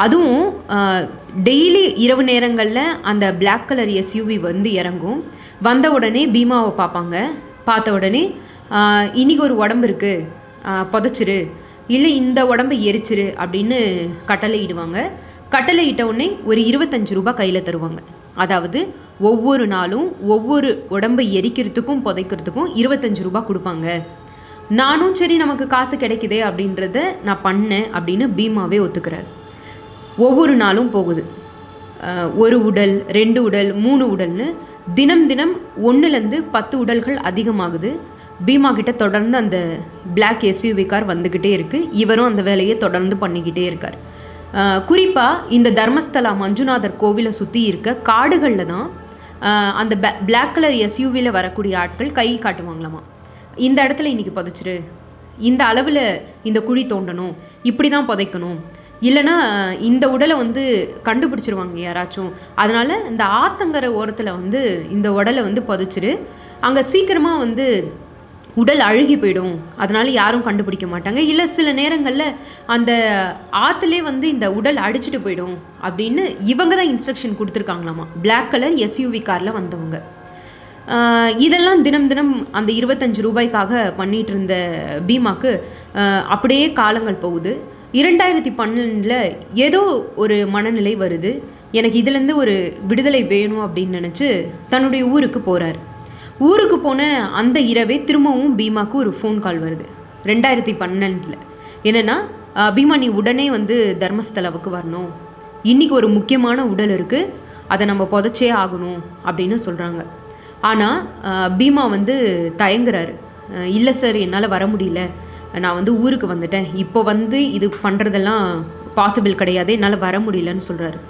அதுவும் டெய்லி இரவு நேரங்களில் அந்த பிளாக் கலர் எஸ்யூவி வந்து இறங்கும். வந்த உடனே பீமாவை பார்ப்பாங்க. பார்த்த உடனே இன்றைக்கி ஒரு உடம்பு இருக்குது, புதைச்சிரு, இல்லை இந்த உடம்பை எரிச்சிரு அப்படின்னு கட்டளையிடுவாங்க. கட்டளையிட்ட உடனே ஒரு 25 ரூபா கையில் தருவாங்க. அதாவது ஒவ்வொரு நாளும் ஒவ்வொரு உடம்பை எரிக்கிறதுக்கும் புதைக்கிறதுக்கும் 25 ரூபா கொடுப்பாங்க. நானும் சரி நமக்கு காசு கிடைக்குதே அப்படின்றத நான் பண்ணேன் அப்படின்னு பீமாவே ஒத்துக்கிறார். ஒவ்வொரு நாளும் போகுது. 1 உடல், 2 உடல், 3 உடல்னு தினம் தினம் 1லேருந்து 10 உடல்கள் அதிகமாகுது. பீமா கிட்ட தொடர்ந்து அந்த பிளாக் எஸ்யூவி கார் வந்துக்கிட்டே இருக்குது. இவரும் அந்த வேலையை தொடர்ந்து பண்ணிக்கிட்டே இருக்கார். குறிப்பாக இந்த தர்மஸ்தலா மஞ்சுநாதர் கோவிலை சுற்றி இருக்க காடுகளில் தான் அந்த பிளாக் கலர் எஸ்யூவியில் வரக்கூடிய ஆட்கள் கை காட்டுவாங்களாமா. இந்த இடத்துல இன்றைக்கி புதைச்சிரு, இந்த அளவில் இந்த குழி தோண்டணும், இப்படி தான் புதைக்கணும், இல்லைனா இந்த உடலை வந்து கண்டுபிடிச்சிருவாங்க யாராச்சும், அதனால் இந்த ஆத்தங்கரை ஓரத்தில் வந்து இந்த உடலை வந்து புதைச்சிரு, அங்கே சீக்கிரமாக வந்து உடல் அழுகி போயிடும், அதனால் யாரும் கண்டுபிடிக்க மாட்டாங்க, இல்லை சில நேரங்களில் அந்த ஆற்றுலே வந்து இந்த உடல் அடிச்சுட்டு போயிடும் அப்படின்னு இவங்க தான் இன்ஸ்ட்ரக்ஷன் கொடுத்துருக்காங்களாமா, பிளாக் கலர் எஸ்யூவி காரில் வந்தவங்க. இதெல்லாம் தினம் தினம் அந்த 25 ரூபாய்க்காக பண்ணிகிட்டு இருந்த பீமாக்கு அப்படியே காலங்கள் போகுது. 2012 ஏதோ ஒரு மனநிலை வருது, எனக்கு இதுலேருந்து ஒரு விடுதலை வேணும் அப்படின்னு நினச்சி தன்னுடைய ஊருக்கு போகிறார். ஊருக்கு போன அந்த இரவே திரும்பவும் பீமாவுக்கு ஒரு ஃபோன் கால் வருது 2012. என்னென்னா, பீமா நீ உடனே வந்து தர்மஸ்தலாவுக்கு வரணும், இன்றைக்கி ஒரு முக்கியமான உடல் இருக்குது, அதை நம்ம புதைச்சே ஆகணும் அப்படின்னு சொல்கிறாங்க. ஆனால் பீமா வந்து தயங்குறாரு. இல்லை சார், என்னால் வர முடியல, நான் வந்து ஊருக்கு வந்துட்டேன், இப்போ வந்து இது பண்ணுறதெல்லாம் பாசிபிள் கிடையாது, என்னால் வர முடியலன்னு சொல்கிறாரு.